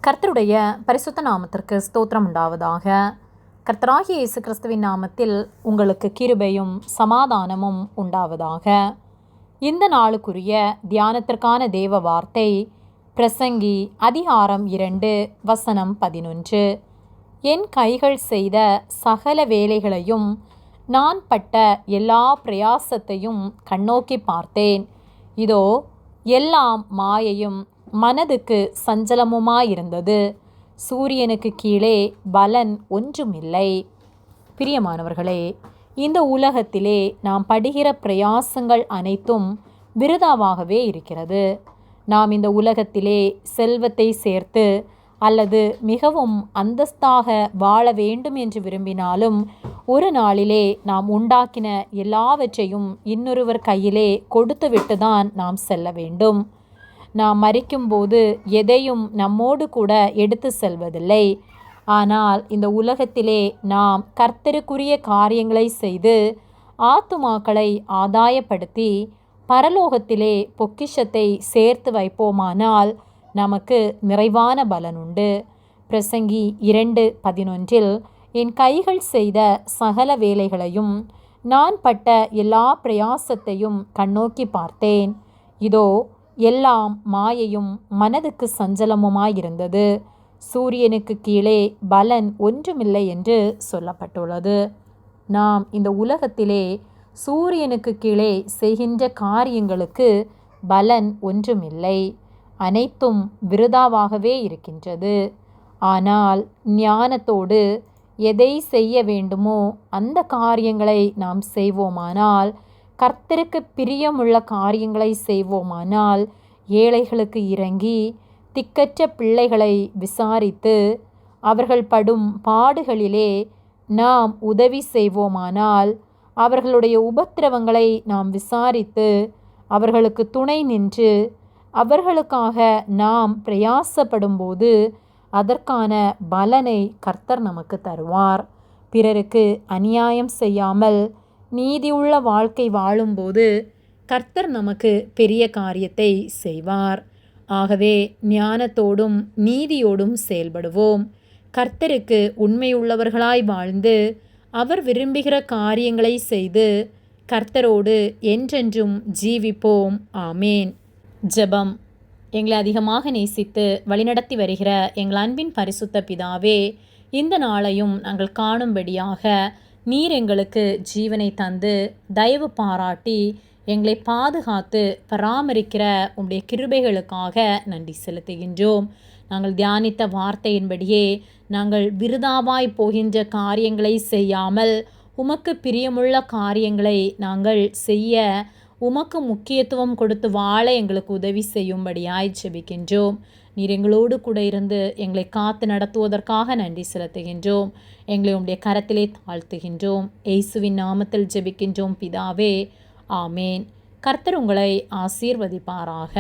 கர்த்தருடைய பரிசுத்த நாமத்திற்கு ஸ்தோத்திரம் உண்டாவதாக. கர்த்தராகிய இயேசு கிறிஸ்துவின் நாமத்தில் உங்களுக்கு கிருபையும் சமாதானமும் உண்டாவதாக. இந்த நாளுக்குரிய தியானத்திற்கான தேவ வார்த்தை பிரசங்கி அதிகாரம் 2 வசனம் 11. என் கைகள் செய்த சகல வேலைகளையும் நான் பட்ட எல்லா பிரயாசத்தையும் கண்ணோக்கி பார்த்தேன். இதோ எல்லாம் மாயையும் மனதுக்கு சஞ்சலமுமாயிருந்தது. சூரியனுக்கு கீழே பலன் ஒன்றுமில்லை. பிரியமானவர்களே, இந்த உலகத்திலே நாம் படுகிற பிரயாசங்கள் அனைத்தும் விருதாவாகவே இருக்கிறது. நாம் இந்த உலகத்திலே செல்வத்தை சேர்த்து அல்லது மிகவும் அந்தஸ்தாக வாழ வேண்டும் என்று விரும்பினாலும் ஒரு நாளிலே நாம் உண்டாக்கின எல்லாவற்றையும் இன்னொருவர் கையிலே கொடுத்துவிட்டு தான் நாம் செல்ல வேண்டும். நாம் மரிக்கும்போது எதையும் நம்மோடு கூட எடுத்து செல்வதில்லை. ஆனால் இந்த உலகத்திலே நாம் கர்த்தருக்குரிய காரியங்களை செய்து ஆத்துமாக்களை ஆதாயப்படுத்தி பரலோகத்திலே பொக்கிஷத்தை சேர்த்து வைப்போமானால் நமக்கு நிறைவான பலனுண்டு. பிரசங்கி 2:11 என் கைகள் செய்த சகல வேலைகளையும் நான் பட்ட எல்லா பிரயாசத்தையும் கண்ணோக்கி பார்த்தேன். இதோ எல்லாம் மாயையும் மனதுக்கு சஞ்சலமுமாயிருந்தது. சூரியனுக்கு கீழே பலன் ஒன்றுமில்லை என்று சொல்லப்பட்டுள்ளது. நாம் இந்த உலகத்திலே சூரியனுக்கு கீழே செய்கின்ற காரியங்களுக்கு பலன் ஒன்றுமில்லை. அனைத்தும் விருதாவாகவே இருக்கின்றது. ஆனால் ஞானத்தோடு எதை செய்ய வேண்டுமோ அந்த காரியங்களை நாம் செய்வோமானால், கர்த்தருக்கு பிரியமுள்ள காரியங்களை செய்வோமானால், ஏழைகளுக்கு இறங்கி திக்கற்ற பிள்ளைகளை விசாரித்து அவர்கள் படும் பாடுகளிலே நாம் உதவி செய்வோமானால், அவர்களுடைய உபத்திரவங்களை நாம் விசாரித்து அவர்களுக்கு துணை நின்று அவர்களுக்காக நாம் பிரயாசப்படும்போது அதற்கான பலனை கர்த்தர் நமக்கு தருவார். பிறருக்கு அநியாயம் செய்யாமல் நீதியுள்ள வாழ்க்கை வாழும்போது கர்த்தர் நமக்கு பெரிய காரியத்தை செய்வார். ஆகவே ஞானத்தோடும் நீதியோடும் செயல்படுவோம். கர்த்தருக்கு உண்மையுள்ளவர்களாய் வாழ்ந்து அவர் விரும்புகிற காரியங்களை செய்து கர்த்தரோடு என்றென்றும் ஜீவிப்போம். ஆமேன். ஜெபம். எங்களை அதிகமாக நேசித்து வழிநடத்தி வருகிற எங்கள் அன்பின் பரிசுத்த பிதாவே, இந்த நாளையும் நாங்கள் காணும்படியாக நீர் எங்களுக்கு ஜீவனை தந்து தயவு பாராட்டி எங்களை பாதுகாத்து பராமரிக்கிற உம்முடைய கிருபைகளுக்காக நன்றி செலுத்துகின்றோம். நாங்கள் தியானித்த வார்த்தையின்படியே நாங்கள் விருதாவாய் போகின்ற காரியங்களை செய்யாமல் உமக்கு பிரியமுள்ள காரியங்களை நாங்கள் செய்ய உமக்கு முக்கியத்துவம் கொடுத்து வாழ எங்களுக்கு உதவி செய்யும்படியாய் ஜெபிக்கின்றோம். நீர் எங்களோடு கூட இருந்து எங்களை காத்து நடத்துவதற்காக நன்றி செலுத்துகின்றோம். எங்களை உம்முடைய கரத்திலே தாழ்த்துகின்றோம். இயேசுவின் நாமத்தில் ஜெபிக்கின்றோம் பிதாவே. ஆமேன். கர்த்தர் உங்களை ஆசீர்வதிப்பாராக.